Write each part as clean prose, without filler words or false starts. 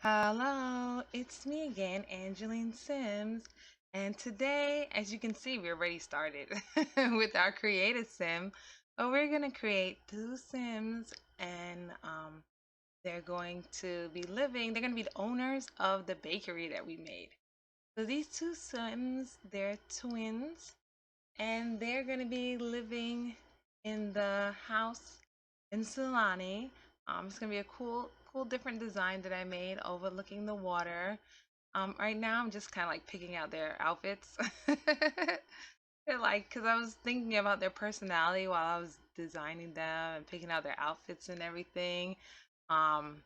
Hello, it's me again, Angeline Sims. And today, as you can see, we already started with our creative sim. But we're going to create two Sims, and they're going to be the owners of the bakery that we made. So these two Sims, they're twins, and they're going to be living in the house in Sulani. It's going to be a cool, different design that I made overlooking the water. Right now, I'm just kind of like picking out their outfits. They're like, because I was thinking about their personality while I was designing them and picking out their outfits and everything. Um,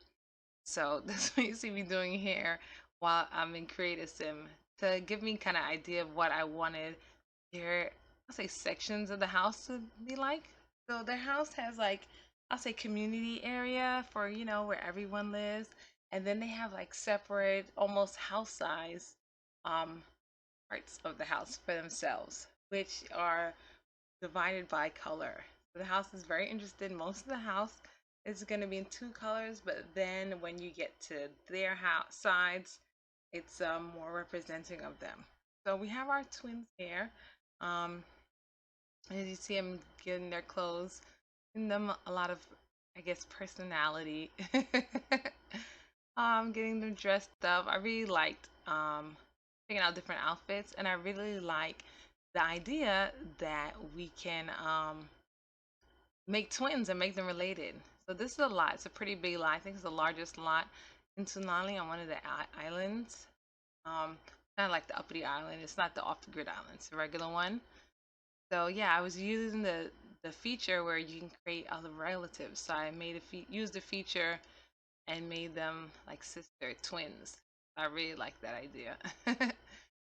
so that's what you see me doing here while I'm in Creative Sim to give me kind of idea of what I wanted their, I'll say, sections of the house to be like. So their house has like, I'll say, community area for, where everyone lives. And then they have like separate, almost house size um, parts of the house for themselves, which are divided by color. So the house is very interesting. Most of the house is going to be in two colors, but then when you get to their house sides, it's more representing of them. So we have our twins here. Um, as you see, I'm getting their clothes, giving them a lot of, I guess, personality. Getting them dressed up. I really liked picking out different outfits, and I really like the idea that we can make twins and make them related. So this is a lot. It's a pretty big lot. I think it's the largest lot in Sulani on one of the islands. Um, Kind of like the uppity island. It's not the off-the-grid island. It's a regular one. So yeah, I was using the feature where you can create other relatives. So I made used the feature and made them like sister twins. I really like that idea.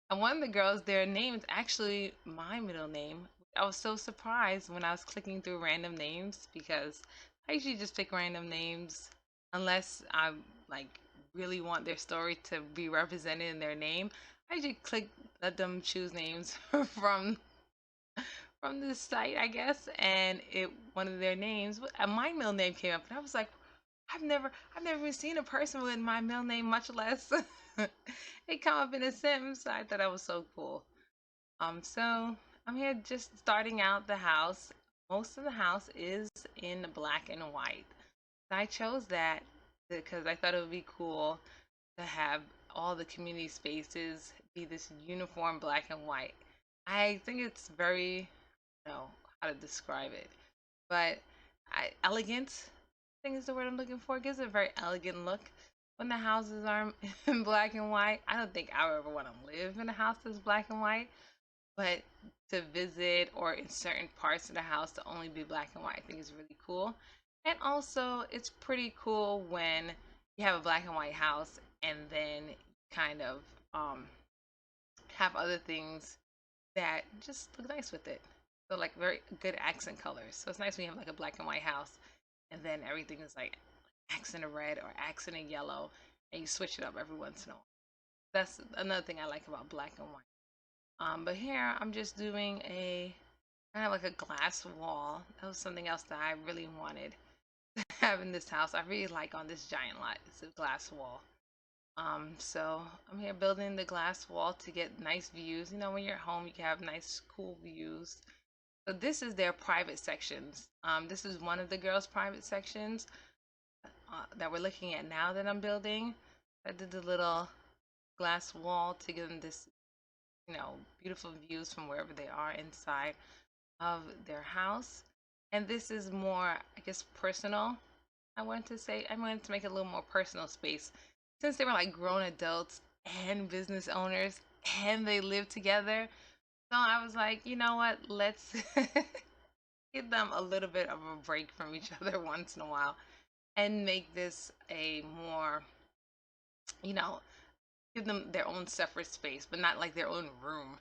And one of the girls, their name is actually my middle name. I was so surprised when I was clicking through random names because I usually just pick random names unless I like really want their story to be represented in their name. I usually let them choose names from this site, I guess, and it one of their names, my middle name came up, and I was like, I've never even seen a person with my middle name, much less it come up in a sentence. So I thought that was so cool. So I'm here just starting out the house. Most of the house is in black and white. I chose that because I thought it would be cool to have all the community spaces be this uniform black and white. I think it's very, know how to describe it, but elegant, I think is the word I'm looking for. It gives it a very elegant look when the houses are in black and white. I don't think I would ever want to live in a house that's black and white, but to visit or in certain parts of the house to only be black and white, I think is really cool. And also, it's pretty cool when you have a black and white house and then kind of um, have other things that just look nice with it. So like very good accent colors. So it's nice when you have like a black and white house and then everything is like accent of red or accent of yellow and you switch it up every once in a while. That's another thing I like about black and white. But here I'm just doing a kind of like a glass wall. That was something else that I really wanted to have in this house. I really like on this giant lot. It's a glass wall. So I'm here building the glass wall to get nice views. You know, when you're at home, you can have nice, cool views. So this is their private sections. This is one of the girls' private sections that we're looking at now that I'm building. I did the little glass wall to give them this, beautiful views from wherever they are inside of their house. And this is more, I guess, personal. I wanted to make it a little more personal space since they were like grown adults and business owners and they live together. So I was like, you know what? Let's give them a little bit of a break from each other once in a while and make this a more, you know, give them their own separate space, but not like their own room.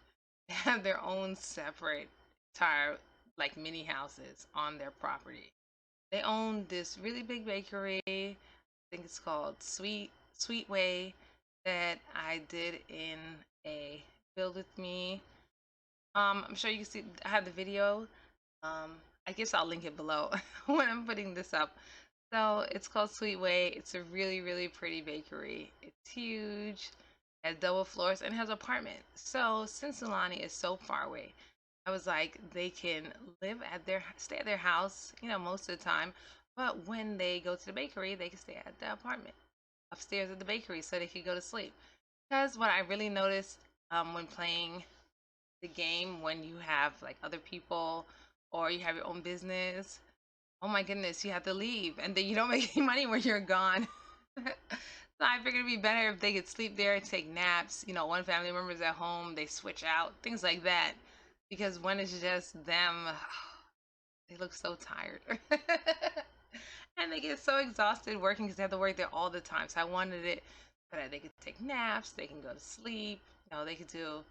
They have their own separate entire like mini houses on their property. They own this really big bakery. I think it's called Sweet Way that I did in a Build With Me. I'm sure you can see I have the video. I guess I'll link it below when I'm putting this up. So it's called Sweet Way. It's a really, really pretty bakery. It's huge, has double floors, and has an apartment. So since Sulani is so far away, I was like, they can stay at their house, most of the time. But when they go to the bakery, they can stay at the apartment upstairs at the bakery so they could go to sleep. Because what I really noticed when playing the game, when you have like other people or you have your own business, oh my goodness, you have to leave and then you don't make any money when you're gone. So I figured it'd be better if they could sleep there and take naps. One family member's at home, they switch out, things like that. Because when it's just them, they look so tired. And they get so exhausted working because they have to work there all the time. So I wanted it so that they could take naps, they can go to sleep, they could do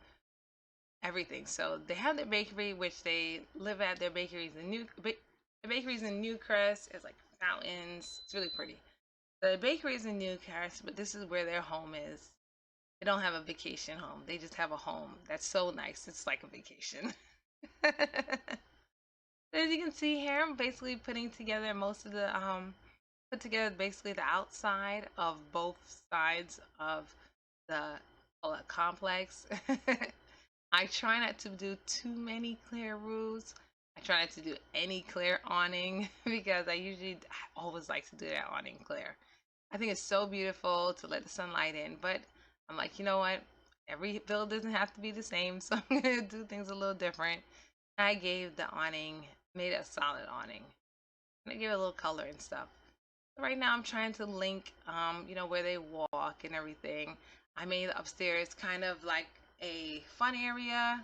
everything. So they have their bakery, which they live at. Their bakeries in Newcrest. It's like fountains. It's really pretty. The bakery is in Newcrest, but this is where their home is. They don't have a vacation home. They just have a home. That's so nice. It's like a vacation. As you can see here, I'm basically putting together put together basically the outside of both sides of the complex. I try not to do too many clear roofs. I try not to do any clear awning because I always like to do that awning clear. I think it's so beautiful to let the sunlight in, but I'm like, you know what? Every build doesn't have to be the same, so I'm gonna do things a little different. I gave the awning, made a solid awning, and I gave it a little color and stuff. Right now I'm trying to link, where they walk and everything. I made upstairs kind of like a fun area,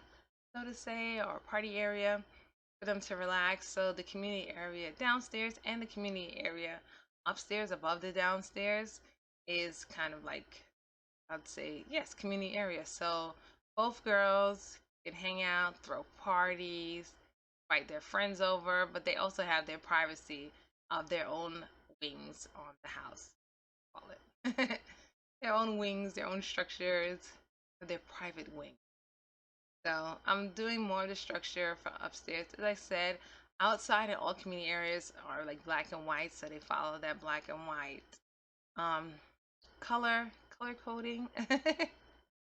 so to say, or a party area for them to relax. So the community area downstairs and the community area upstairs above the downstairs is kind of like, I'd say, yes, community area. So both girls can hang out, throw parties, invite their friends over, but they also have their privacy of their own wings on the house, call it. Their own wings, their own structures, their private wing. So I'm doing more of the structure for upstairs. As I said, outside in all community areas are like black and white, so they follow that black and white um, color coding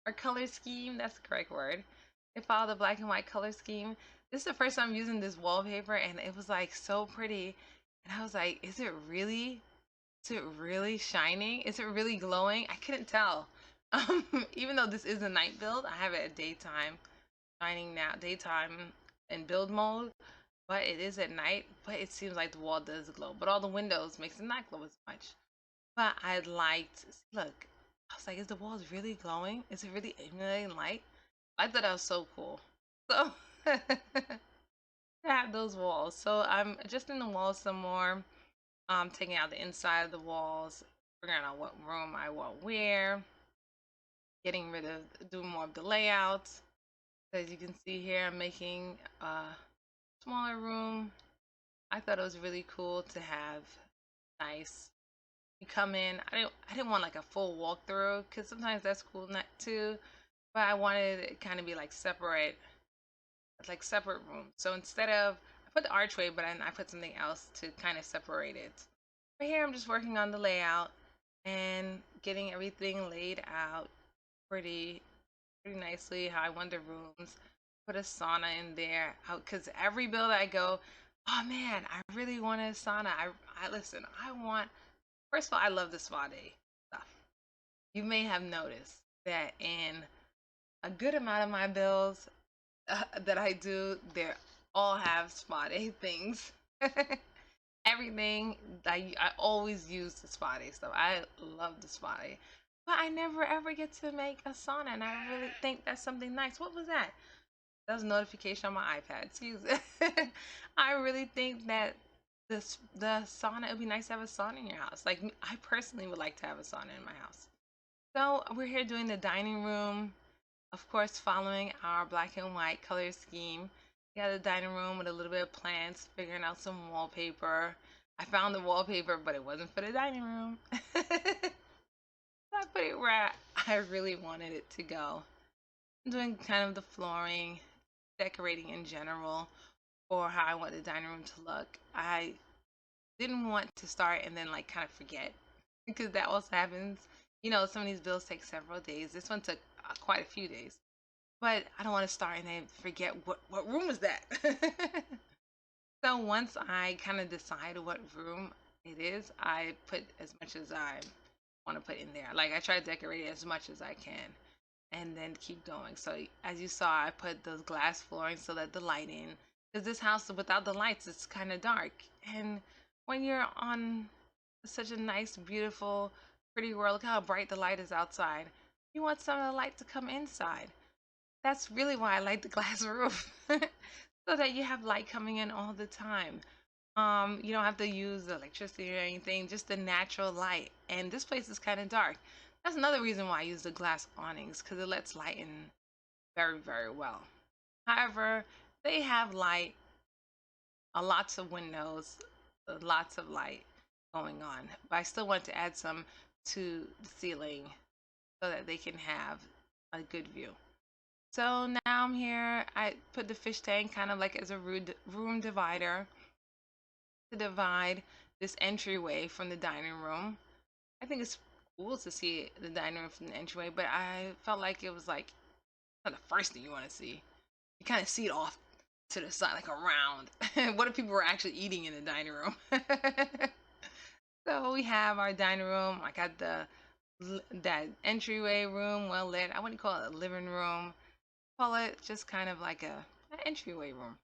or color scheme. That's the correct word. They follow the black and white color scheme. This is the first time I'm using this wallpaper, and it was like so pretty. And I was like, is it really? Is it really shining? Is it really glowing? I couldn't tell. Even though this is a night build, I have it at daytime, shining now, daytime in build mode, but it is at night. But it seems like the wall does glow, but all the windows makes it not glow as much. But I liked, look, I was like, is the walls really glowing? Is it really emulating light? I thought that was so cool. So to have those walls. So I'm adjusting the walls some more. Taking out the inside of the walls, figuring out what room I want where, getting rid of, doing more of the layouts. As you can see here, I'm making a smaller room. I thought it was really cool to have nice. You come in. I didn't want like a full walkthrough because sometimes that's cool not too, but I wanted it kind of be like separate rooms. So instead of I put the archway, but I put something else to kind of separate it. But here I'm just working on the layout and getting everything laid out pretty nicely. How I want the rooms. Put a sauna in there. Because every build I go, oh man, I really want a sauna. I listen. I want. First of all, I love the spa day stuff. You may have noticed that in a good amount of my builds that I do, they all have spa day things. Everything I always use the spa day stuff. I love the spa day, but I never ever get to make a sauna, and I really think that's something nice. What was that? That was a notification on my iPad. Excuse me. I really think that the sauna. It would be nice to have a sauna in your house. Like I personally would like to have a sauna in my house. So we're here doing the dining room, of course, following our black and white color scheme. We got the dining room with a little bit of plants, figuring out some wallpaper. I found the wallpaper, but it wasn't for the dining room. So I put it where I really wanted it to go. I'm doing kind of the flooring, decorating in general for how I want the dining room to look. I didn't want to start and then like kind of forget because that also happens. You know, some of these bills take several days. This one took quite a few days. But I don't want to start and then forget what room is that. So once I kind of decide what room it is, I put as much as I want to put in there. Like I try to decorate it as much as I can and then keep going. So as you saw, I put those glass flooring so that the lighting, because this house without the lights, it's kind of dark. And when you're on such a nice, beautiful, pretty world, look how bright the light is outside. You want some of the light to come inside. That's really why I like the glass roof. So that you have light coming in all the time. You don't have to use electricity or anything, just the natural light. And this place is kind of dark. That's another reason why I use the glass awnings, because it lets light in very, very well. However, they have light, lots of windows, lots of light going on. But I still want to add some to the ceiling so that they can have a good view. So now I'm here. I put the fish tank kind of like as a room divider to divide this entryway from the dining room. I think it's cool to see the dining room from the entryway, but I felt like it was like not the first thing you want to see. You kind of see it off to the side, like around. What if people were actually eating in the dining room? So we have our dining room. I got that entryway room well lit. I wouldn't call it a living room. Call it just kind of like an entryway room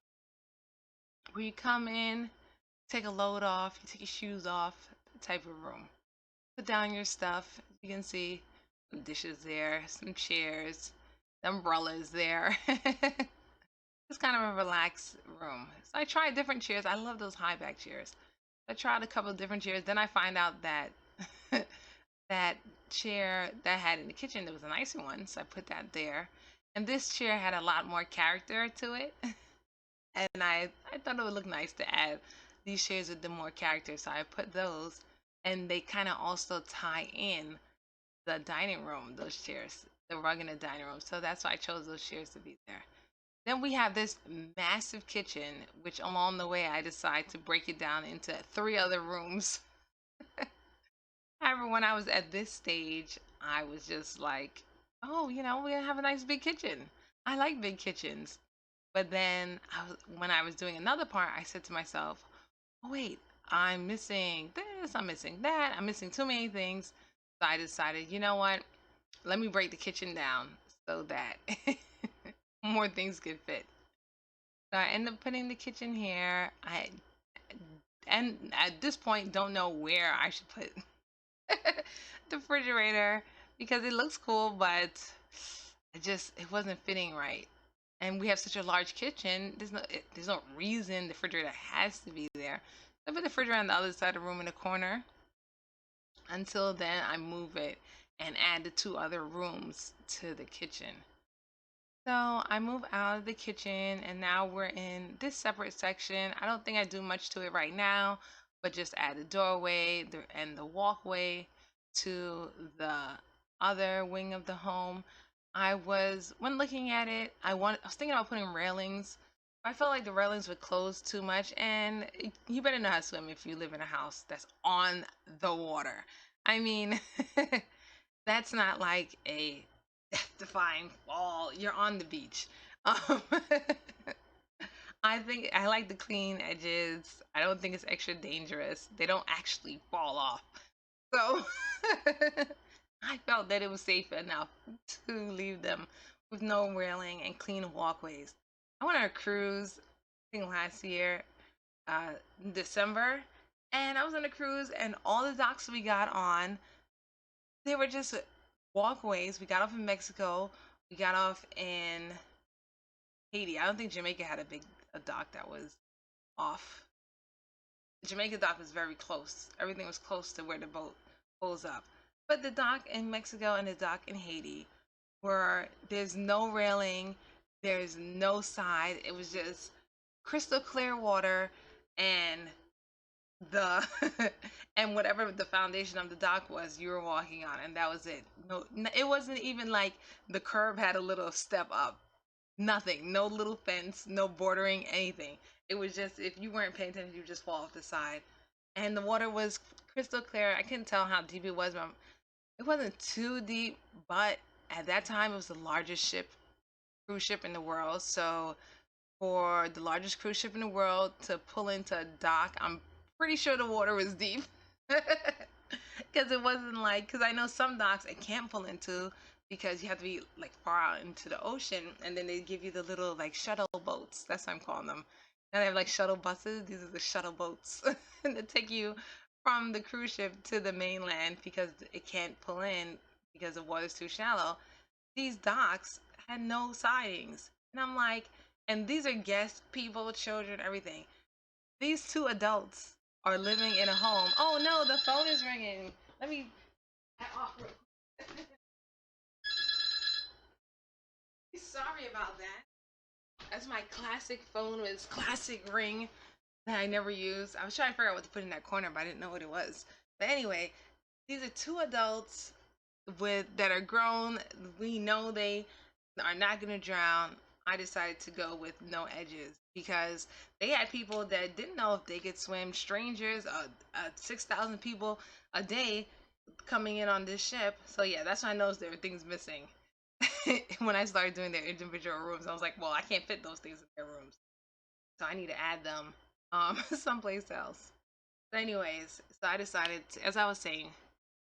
where you come in, take a load off, you take your shoes off, type of room. Put down your stuff. You can see some dishes there, some chairs, the umbrellas there. It's kind of a relaxed room. So I tried different chairs. I love those high back chairs. I tried a couple of different chairs. Then I find out that that chair that I had in the kitchen, there was a nicer one, so I put that there. And this chair had a lot more character to it. And I thought it would look nice to add these chairs with the more character, so I put those. And they kind of also tie in the dining room, those chairs, the rug in the dining room. So that's why I chose those chairs to be there. Then we have this massive kitchen, which along the way I decided to break it down into 3 other rooms. However, when I was at this stage, I was just like, oh, we have a nice big kitchen. I like big kitchens. But then when I was doing another part, I said to myself, oh, wait, I'm missing this, I'm missing that, I'm missing too many things. So I decided, you know what? Let me break the kitchen down so that more things can fit. So I ended up putting the kitchen here. And at this point don't know where I should put the refrigerator because it looks cool, but it wasn't fitting right. And we have such a large kitchen. There's no reason the refrigerator has to be there. I put the refrigerator on the other side of the room in the corner. Until then, I move it and add the 2 other rooms to the kitchen. So I move out of the kitchen and now we're in this separate section. I don't think I do much to it right now, but just add the doorway and the walkway to the other wing of the home. When looking at it, I was thinking about putting railings. I felt like the railings would close too much, and you better know how to swim if you live in a house that's on the water. I mean, that's not like a defined wall. You're on the beach. Um, I think I like the clean edges. I don't think it's extra dangerous. They don't actually fall off. So I felt that it was safe enough to leave them with no railing and clean walkways. I went on a cruise, I think last year, in December, and I was on a cruise, and all the docks we got on, they were just walkways. We got off in Mexico, we got off in Haiti. I don't think Jamaica had a dock that was off. The Jamaica dock was very close. Everything was close to where the boat pulls up. But the dock in Mexico and the dock in Haiti there's no railing, there's no side. It was just crystal clear water and the and whatever the foundation of the dock was, you were walking on, and that was it. No, it wasn't even like the curb had a little step up. Nothing, no little fence, no bordering, anything. It was just if you weren't paying attention, you just fall off the side. And the water was crystal clear. I couldn't tell how deep it was, but It wasn't too deep, but at that time it was the largest cruise ship in the world. So for the largest cruise ship in the world to pull into a dock, I'm pretty sure the water was deep. Because it wasn't like, because I know some docks it can't pull into because you have to be like far out into the ocean, and then they give you the little like shuttle boats. That's what I'm calling them. And they have like shuttle buses. These are the shuttle boats and they take you from the cruise ship to the mainland because it can't pull in because the water's too shallow. These docks had no sidings, and I'm like, and these are guest people, children, everything. These two adults are living in a home. Oh no, the phone is ringing. Let me. Sorry about that. That's my classic phone with its classic ring that I never use. I was trying to figure out what to put in that corner, but I didn't know what it was. But anyway, these are two adults with that are grown. We know they are not going to drown. I decided to go with no edges because they had people that didn't know if they could swim, strangers, 6,000 people a day coming in on this ship. So yeah, that's when I noticed there were things missing. When I started doing their individual rooms, I was like, well, I can't fit those things in their rooms, so I need to add them someplace else. But anyways, so I decided to, as I was saying,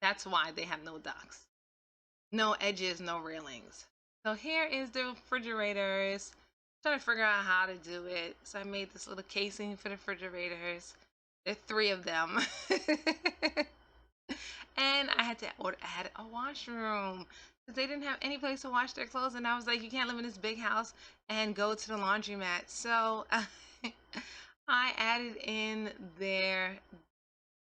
that's why they have no docks, no edges, no railings. So here is the refrigerators. I'm trying to figure out how to do it. So I made this little casing for the refrigerators. There are three of them. And I had to add a washroom because they didn't have any place to wash their clothes. And I was like, you can't live in this big house and go to the laundromat. So I added in there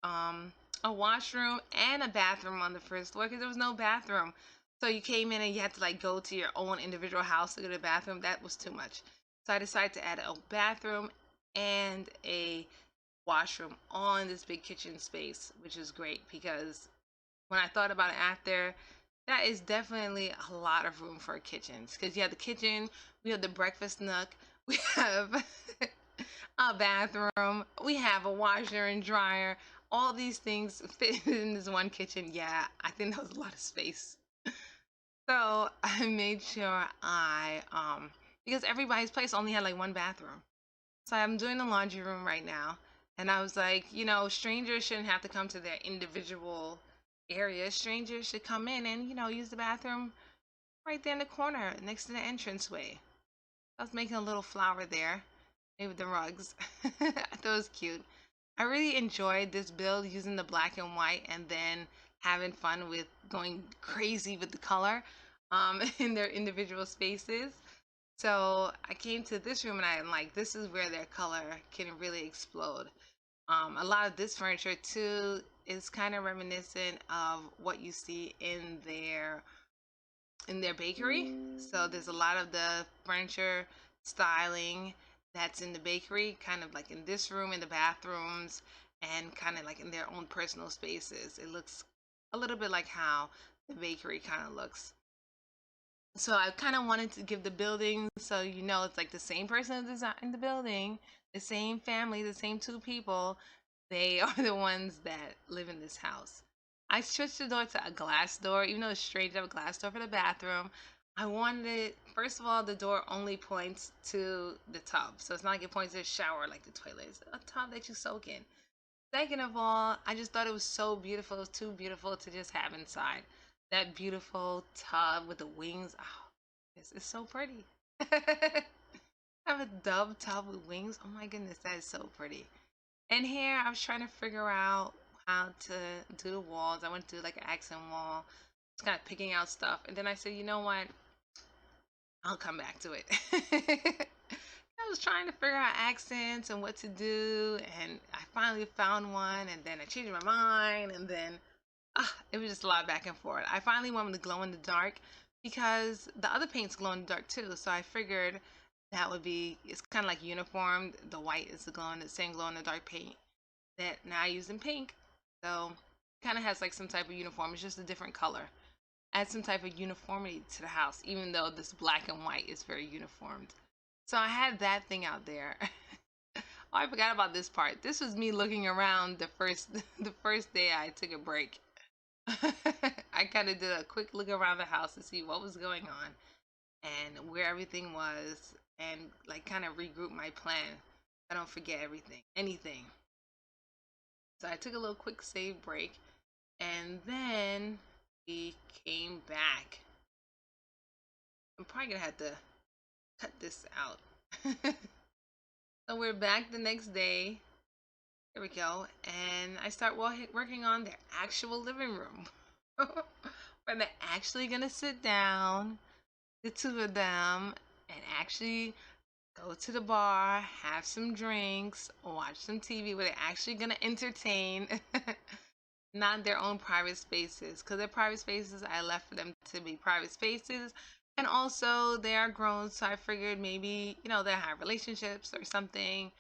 a washroom and a bathroom on the first floor because there was no bathroom. So you came in and you had to like go to your own individual house to go to the bathroom. That was too much. So I decided to add a bathroom and a washroom all in this big kitchen space, which is great because when I thought about it after, that is definitely a lot of room for kitchens because you have the kitchen, we have the breakfast nook, we have a bathroom, we have a washer and dryer. All these things fit in this one kitchen. Yeah, I think that was a lot of space. So I made sure because everybody's place only had like one bathroom. So I'm doing the laundry room right now. And I was like, strangers shouldn't have to come to their individual areas. Strangers should come in and, use the bathroom right there in the corner next to the entranceway. I was making a little flower there, maybe with the rugs. I thought it was cute. I really enjoyed this build using the black and white and then having fun with going crazy with the color in their individual spaces. So I came to this room and I'm like, this is where their color can really explode. A lot of this furniture too is kind of reminiscent of what you see in their bakery. So there's a lot of the furniture styling that's in the bakery, kind of like in this room, in the bathrooms, and kind of like in their own personal spaces. It looks a little bit like how the bakery kind of looks. So I kind of wanted to give the building so it's like the same person who designed the building, the same family, the same two people. They are the ones that live in this house. I switched the door to a glass door, even though it's strange to have a glass door for the bathroom. I wanted it, first of all, the door only points to the tub. So it's not like it points to the shower like the toilet. It's a tub that you soak in. Second of all, I just thought it was so beautiful. It was too beautiful to just have inside. That beautiful tub with the wings. Oh, this is so pretty. I have a dove tub with wings. Oh my goodness, that is so pretty. And here I was trying to figure out how to do the walls. I went to like an accent wall. Just kind of picking out stuff. And then I said, you know what? I'll come back to it. I was trying to figure out accents and what to do, and I finally found one, and then I changed my mind, and then it was just a lot back and forth. I finally went with the glow in the dark because the other paint's glow in the dark too, so I figured that would be, it's kind of like uniform. The white is the same glow in the dark paint that now I use in pink, so it kind of has like some type of uniform. It's just a different color. Add some type of uniformity to the house, even though this black and white is very uniformed. So I had that thing out there. Oh, I forgot about this part. This was me looking around the first the first day I took a break. I kind of did a quick look around the house to see what was going on and where everything was, and like kind of regroup my plan. I don't forget anything. So I took a little quick save break, and then we came back. I'm probably gonna have to cut this out. So we're back the next day. There we go. And I start working on their actual living room. Where they're actually going to sit down, the two of them, and actually go to the bar, have some drinks, watch some TV, where they're actually going to entertain. Not their own private spaces. Because their private spaces, I left for them to be private spaces. And also, they are grown, so I figured maybe, they have relationships or something.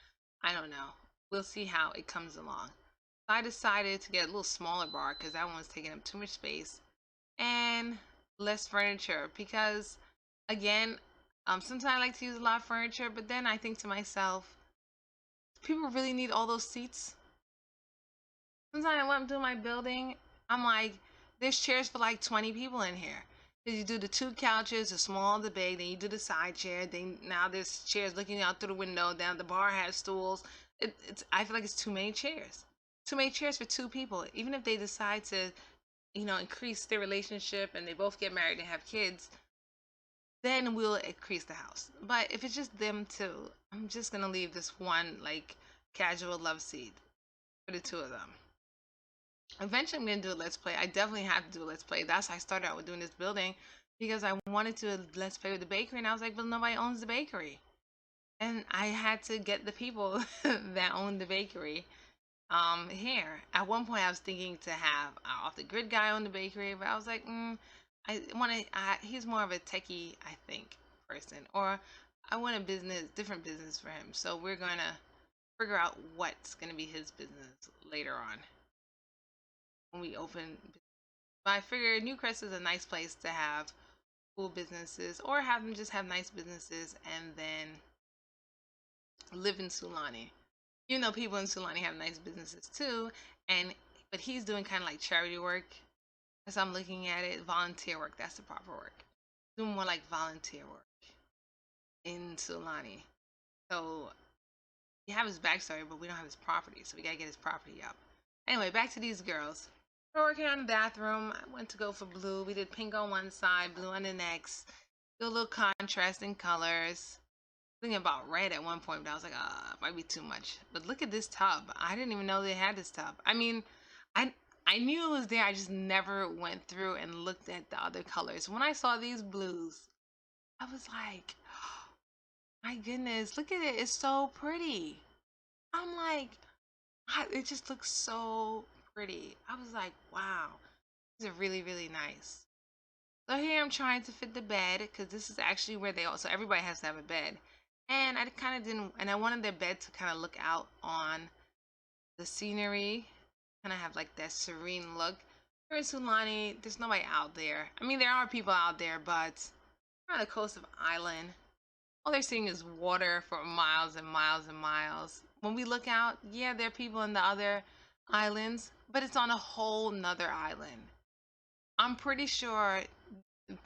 I don't know. We'll see how it comes along. So I decided to get a little smaller bar because that one was taking up too much space and less furniture. Because, again, sometimes I like to use a lot of furniture, but then I think to myself, people really need all those seats? Sometimes when I'm doing my building, I'm like, there's chairs for like 20 people in here. Cause you do the two couches, the small, the big, then you do the side chair. Then now there's chairs looking out through the window. Down the bar has stools. I feel like it's too many chairs. Too many chairs for two people. Even if they decide to, increase their relationship and they both get married and have kids, then we'll increase the house. But if it's just them two, I'm just gonna leave this one like casual love seat for the two of them. Eventually I'm gonna do a let's play. I definitely have to do a let's play. That's how I started out with doing this building, because I wanted to let's play with the bakery, and I was like, but nobody owns the bakery, and I had to get the people that own the bakery here. At one point I was thinking to have off the grid guy own the bakery, but I was like, I want to. He's more of a techie, I think, person, or I want a different business for him. So we're gonna figure out what's gonna be his business later on when we open. But I figured Newcrest is a nice place to have cool businesses, or have them just have nice businesses and then live in Sulani. People in Sulani have nice businesses too, and but he's doing kind of like charity work. As I'm looking at it, volunteer work. That's the proper work. Doing more like volunteer work in Sulani. So we have his backstory, but we don't have his property, so we gotta get his property up. Anyway, back to these girls. We're working on the bathroom. I went to go for blue. We did pink on one side, blue on the next. Do a little contrast in colors. Thinking about red at one point, but I was like, it might be too much. But look at this tub. I didn't even know they had this tub. I mean, I I knew it was there. I just never went through and looked at the other colors. When I saw these blues, I was like, my goodness, look at it. It's so pretty. I'm like, it just looks so pretty. I was like, wow, these are really, really nice. So here I'm trying to fit the bed, because this is actually where they also, everybody has to have a bed. And I kind of didn't, and I wanted their bed to kind of look out on the scenery, kind of have like that serene look. Here in Sulani, there's nobody out there. I mean, there are people out there, but we're on the coast of island. All they're seeing is water for miles and miles and miles. When we look out, yeah, there are people in the other islands, but it's on a whole nother island. I'm pretty sure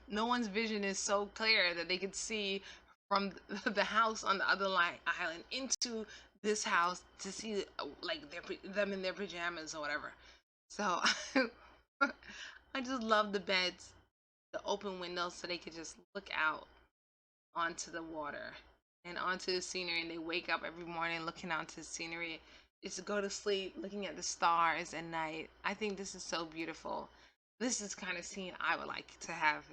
no one's vision is so clear that they could see from the house on the other island into this house to see like them in their pajamas or whatever. So I just love the beds, the open windows, so they could just look out onto the water and onto the scenery, and they wake up every morning looking out to the scenery. Just go to sleep looking at the stars at night. I think this is so beautiful. This is the kind of scene I would like to have,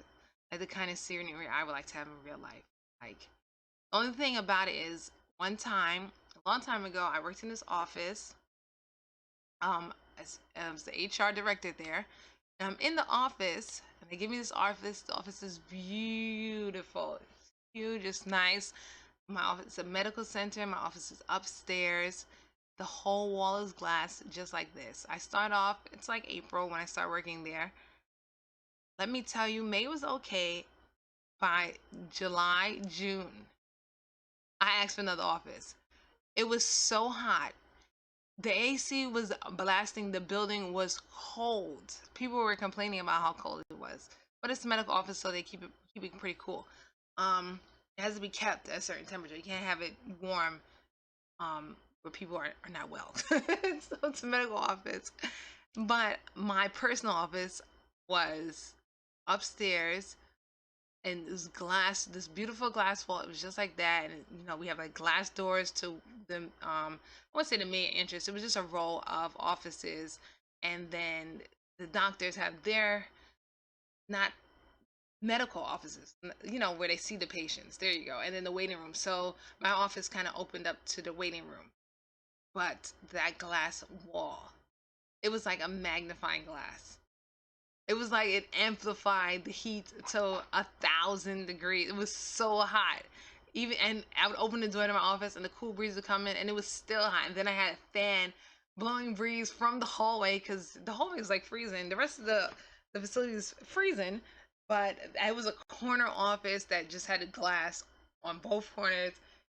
like the kind of scenery I would like to have in real life. Like, the only thing about it is, one time, a long time ago, I worked in this office, as the HR director there. And I'm in the office, and they give me this office. The office is beautiful. It's huge, it's nice. My office is a medical center. My office is upstairs. The whole wall is glass, just like this. I start off, it's like April when I start working there. Let me tell you, May was okay. By July, June, I asked for another office. It was so hot. The AC was blasting. The building was cold. People were complaining about how cold it was, but it's a medical office, so they keep it pretty cool. It has to be kept at a certain temperature. You can't have it warm, where people are not well. So it's a medical office. But my personal office was upstairs, and this glass, this beautiful glass wall. It was just like that, and we have like glass doors to the I won't say the main entrance. It was just a row of offices, and then the doctors have their, not medical offices, where they see the patients. There you go. And then the waiting room. So my office kind of opened up to the waiting room, but that glass wall, it was like a magnifying glass. It was like it amplified the heat to 1,000 degrees. It was so hot. Even, and I would open the door to my office and the cool breeze would come in and it was still hot. And then I had a fan blowing breeze from the hallway, because the hallway is like freezing. The rest of the facility is freezing, but it was a corner office that just had a glass on both corners,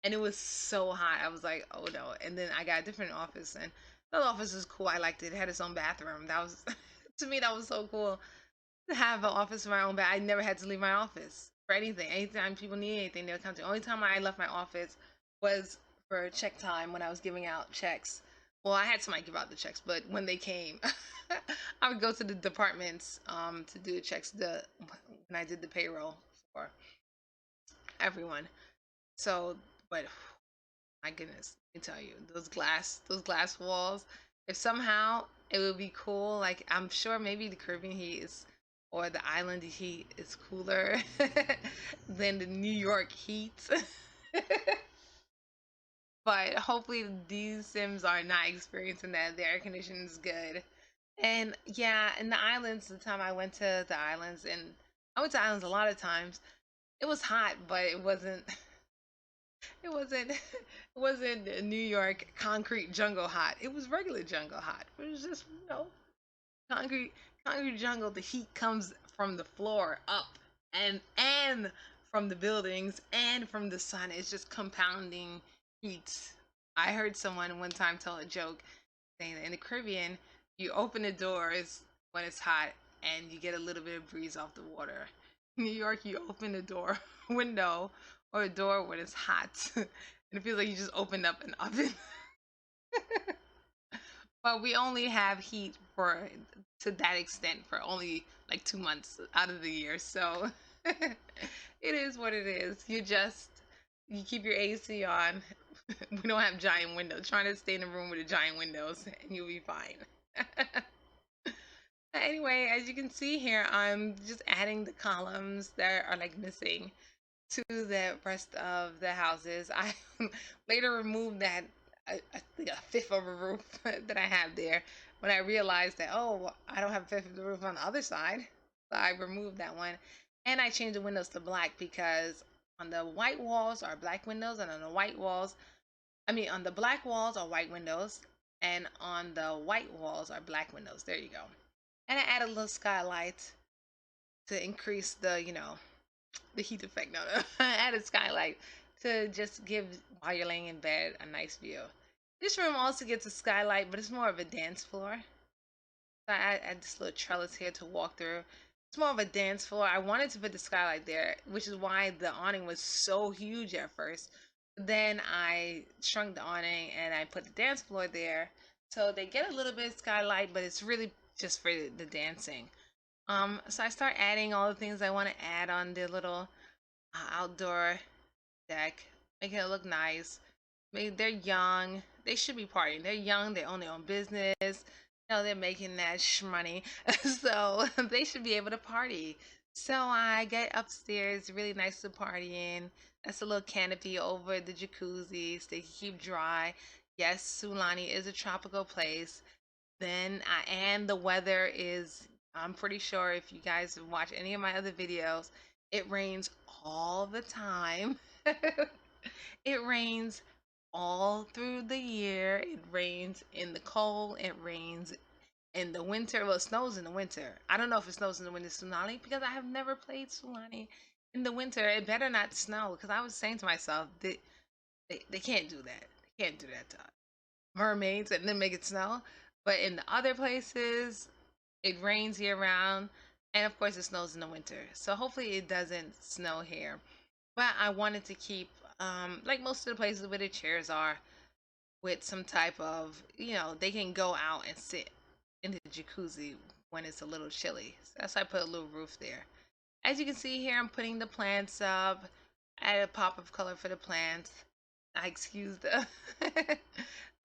and it was so hot. I was like, oh no. And then I got a different office, and the office was cool. I liked it. It had its own bathroom. That was to me, that was so cool to have an office of my own. But I never had to leave my office for anything. Anytime people need anything, they'll come to. The only time I left my office was for check time, when I was giving out checks. Well, I had somebody give out the checks, but when they came, I would go to the departments to do the checks. When I did the payroll for everyone. So, but my goodness, let me tell you, those glass walls. If somehow it would be cool, like I'm sure maybe the Caribbean heat is, or the island heat is cooler than the New York heat. But hopefully these Sims are not experiencing that. The air conditioning is good. And yeah, in the islands, the time I went to the islands, and I went to islands a lot of times, it was hot, but it wasn't New York concrete jungle hot. It was regular jungle hot. It was just, concrete concrete jungle. The heat comes from the floor up, and from the buildings and from the sun. It's just compounding heat. I heard someone one time tell a joke saying that in the Caribbean, you open the doors when it's hot and you get a little bit of breeze off the water. In New York, you open the door window or a door when it's hot, and it feels like you just opened up an oven. But we only have heat for, to that extent, for only like 2 months out of the year. So it is what it is. You keep your AC on. We don't have giant windows. Trying to stay in a room with the giant windows and you'll be fine. Anyway, as you can see here, I'm just adding the columns that are like missing to the rest of the houses. I later removed that, I think a fifth of a roof that I have there, when I realized that, oh, I don't have a fifth of the roof on the other side. So I removed that one, and I changed the windows to black, because on the white walls are black windows, and on the white walls, I mean, on the black walls are white windows, and on the white walls are black windows. There you go. And I added a little skylight to increase the heat effect. No, no. I added skylight to just give, while you're laying in bed, a nice view. This room also gets a skylight, but it's more of a dance floor. So I add this little trellis here to walk through. It's more of a dance floor. I wanted to put the skylight there, which is why the awning was so huge at first. Then I shrunk the awning and I put the dance floor there. So they get a little bit of skylight, but it's really just for the dancing. So I start adding all the things I want to add on the little outdoor deck, making it look nice. Maybe they're young. They should be partying. They're young. They own their own business. They're making that money, so they should be able to party. So I get upstairs, really nice to party in. That's a little canopy over the jacuzzi, so they can keep dry. Yes, Sulani is a tropical place. Then and the weather is, I'm pretty sure if you guys watch any of my other videos, it rains all the time. It rains all through the year. It rains in the cold. It rains in the winter. Well, it snows in the winter. I don't know if it snows in the winter, Sulani, because I have never played Sulani in the winter. It better not snow, because I was saying to myself, they can't do that. They can't do that to us. mermaids and then make it snow. But in the other places, it rains year round, and of course it snows in the winter. So hopefully it doesn't snow here. But I wanted to keep, like most of the places where the chairs are, with some type of, they can go out and sit in the jacuzzi when it's a little chilly. So that's why I put a little roof there. As you can see here, I'm putting the plants up. I added a pop of color for the plants. I excuse the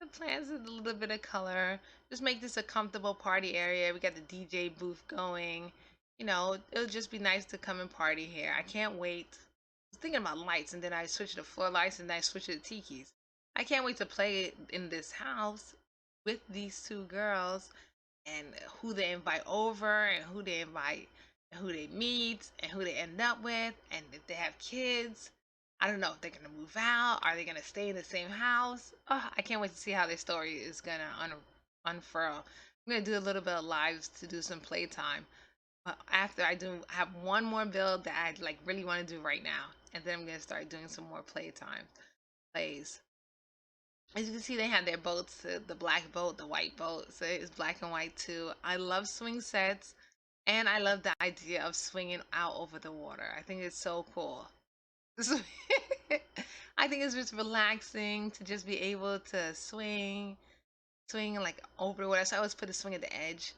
the plants with a little bit of color. Just make this a comfortable party area. We got the DJ booth going. It'll just be nice to come and party here. I can't wait. I was thinking about lights, and then I switched to floor lights, and then I switched to tikis. I can't wait to play in this house with these two girls, and who they invite over, and who they invite, and who they meet, and who they end up with, and if they have kids. I don't know if they're gonna move out. Are they gonna stay in the same house? Oh, I can't wait to see how their story is gonna unfurl. I'm gonna do a little bit of lives to do some playtime. But after I have one more build that I like really want to do right now, and then I'm gonna start doing some more playtime plays. As you can see, they have their boats, the black boat, the white boat. So it's black and white too. I love swing sets, and I love the idea of swinging out over the water. I think it's so cool. I think it's just relaxing to just be able to swing like over the water. So I always put a swing at the edge.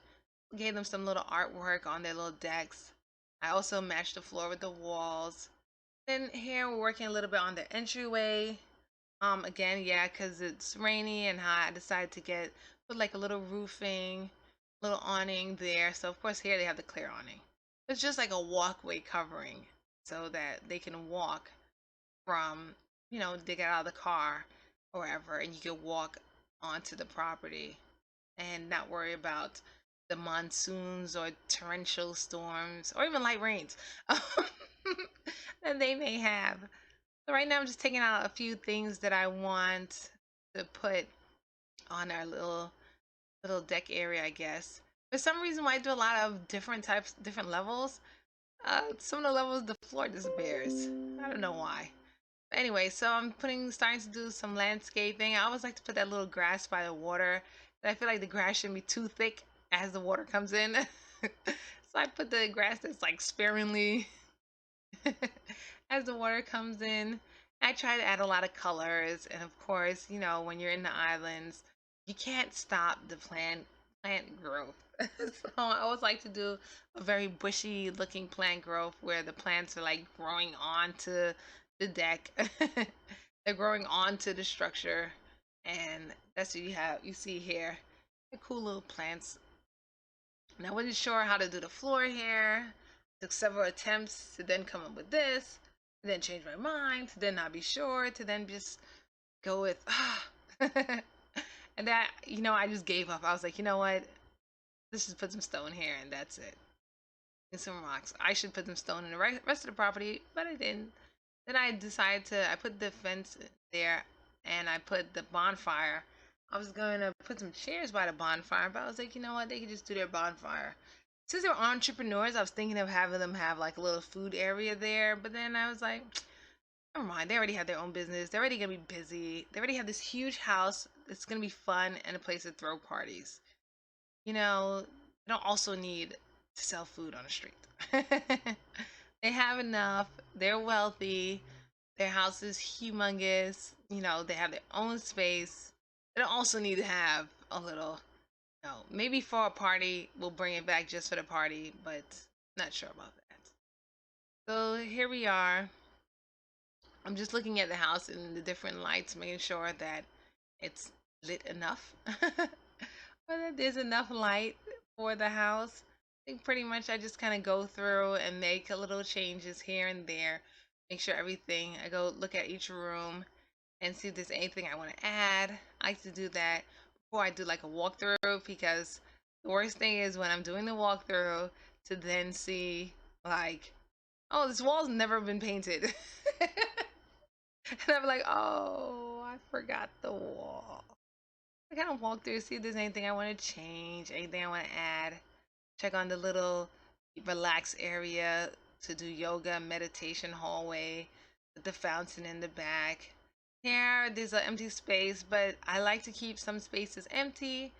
Gave them some little artwork on their little decks. I also matched the floor with the walls. Then here we're working a little bit on the entryway. Again, yeah, because it's rainy and hot, I decided to put like a little roofing, little awning there. So of course here they have the clear awning. It's just like a walkway covering so that they can walk from, they get out of the car or wherever, and you can walk onto the property and not worry about the monsoons or torrential storms or even light rains that they may have. So right now I'm just taking out a few things that I want to put on our little deck area, I guess. For some reason, when I do a lot of different levels, some of the levels the floor just bears. I don't know why. But anyway, so I'm starting to do some landscaping. I always like to put that little grass by the water. And I feel like the grass shouldn't be too thick as the water comes in. So I put the grass that's like sparingly as the water comes in. I try to add a lot of colors, and of course, when you're in the islands, you can't stop the plant growth. So I always like to do a very bushy looking plant growth where the plants are like growing onto the deck. They're growing onto the structure, and that's what you see here. The cool little plants. And I wasn't sure how to do the floor here. Took several attempts to then come up with this, to then change my mind, to then not be sure, to then just go with and that, I just gave up. I was like, you know what? Let's just put some stone here and that's it. And some rocks. I should put some stone in the rest of the property, but I didn't. Then I decided I put the fence there, and I put the bonfire. I was going to put some chairs by the bonfire, but I was like, you know what? They can just do their bonfire. Since they're entrepreneurs, I was thinking of having them have like a little food area there, but then I was like, never mind. They already have their own business. They're already gonna be busy. They already have this huge house. It's gonna be fun and a place to throw parties. They don't also need to sell food on the street. They have enough. They're wealthy. Their house is humongous. They have their own space. They don't also need to have a little, maybe for a party, we'll bring it back just for the party, but not sure about that. So here we are. I'm just looking at the house and the different lights, making sure that it's lit enough. Or that there's enough light for the house. I think pretty much I just kind of go through and make a little changes here and there. Make sure I go look at each room and see if there's anything I want to add. I like to do that before I do like a walkthrough, because the worst thing is when I'm doing the walkthrough to then see like, oh, this wall's never been painted. And I'm like, oh, I forgot the wall. I kind of walk through, see if there's anything I want to change, anything I want to add. Check on the little relax area to do yoga, meditation hallway with the fountain in the back. Here, there's an empty space, but I like to keep some spaces empty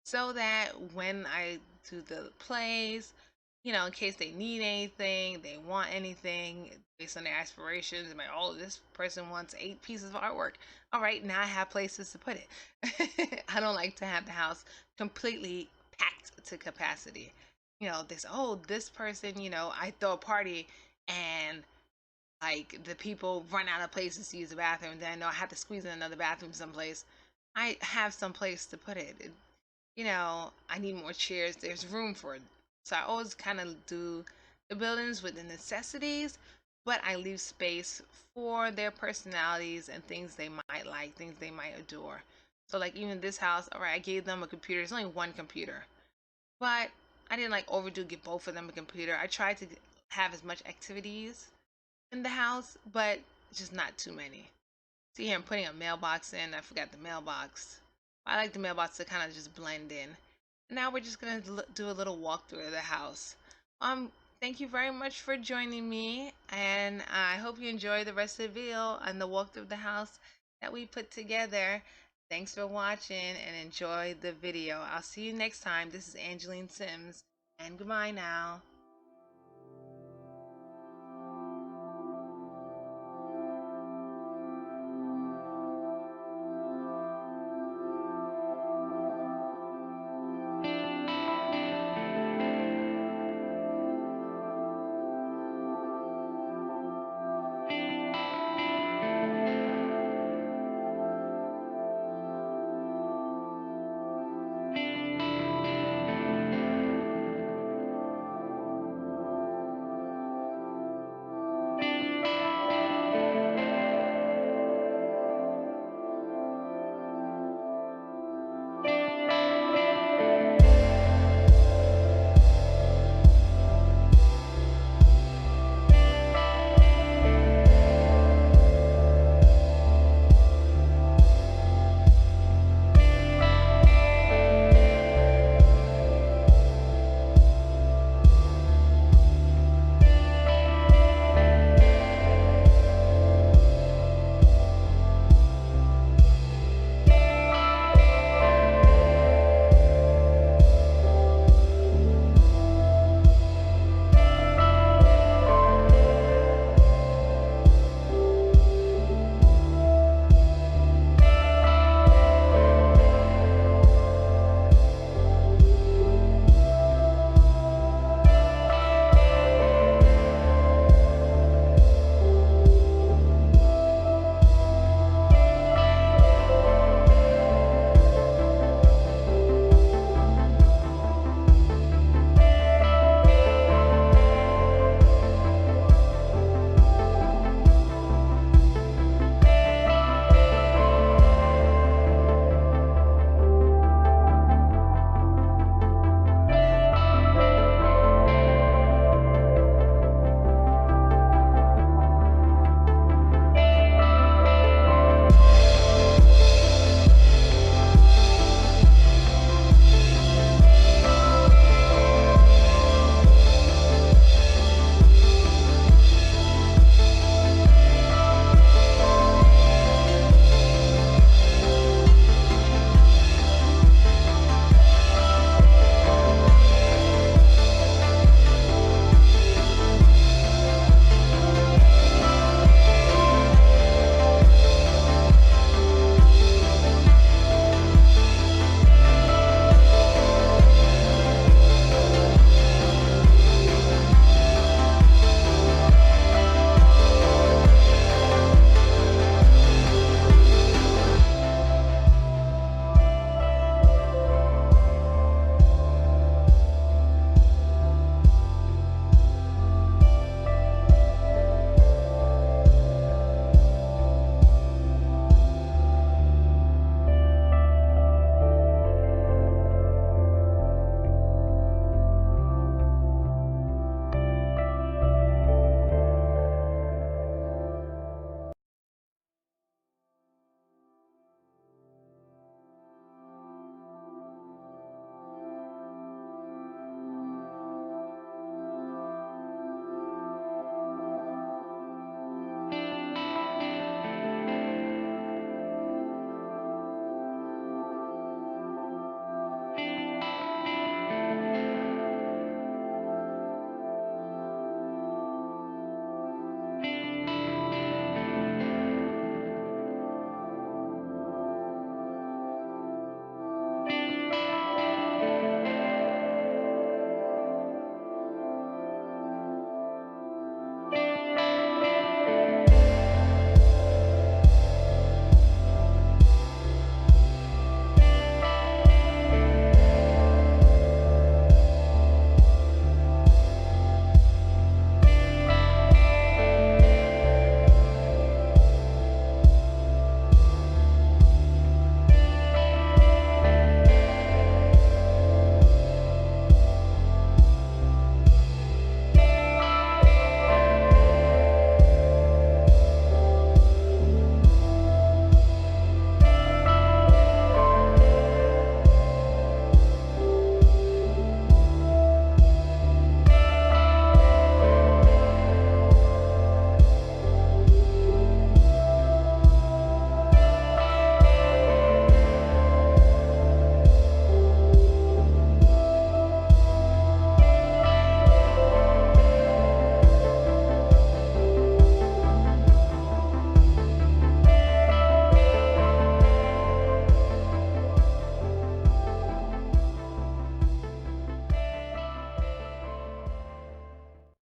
so that when I do the plays, in case they need anything, they want anything based on their aspirations, I'm like, oh, this person wants 8 pieces of artwork. All right, now I have places to put it. I don't like to have the house completely packed to capacity. This person, I throw a party and like the people run out of places to use the bathroom, then I know I have to squeeze in another bathroom someplace. I have some place to put it. I need more chairs. There's room for it. So I always kind of do the buildings with the necessities, but I leave space for their personalities and things they might like, things they might adore. So like even this house, all right, I gave them a computer. It's only one computer, but I didn't like overdo give both of them a computer. I tried to have as much activities in the house, but just not too many. See here, I'm putting a mailbox in. I forgot the mailbox. I like the mailbox to kind of just blend in. Now we're just gonna do a little walkthrough of the house. Thank you very much for joining me, and I hope you enjoy the rest of the video and the walkthrough of the house that we put together. Thanks for watching and enjoy the video. I'll see you next time. This is Angeline Sims, and goodbye now.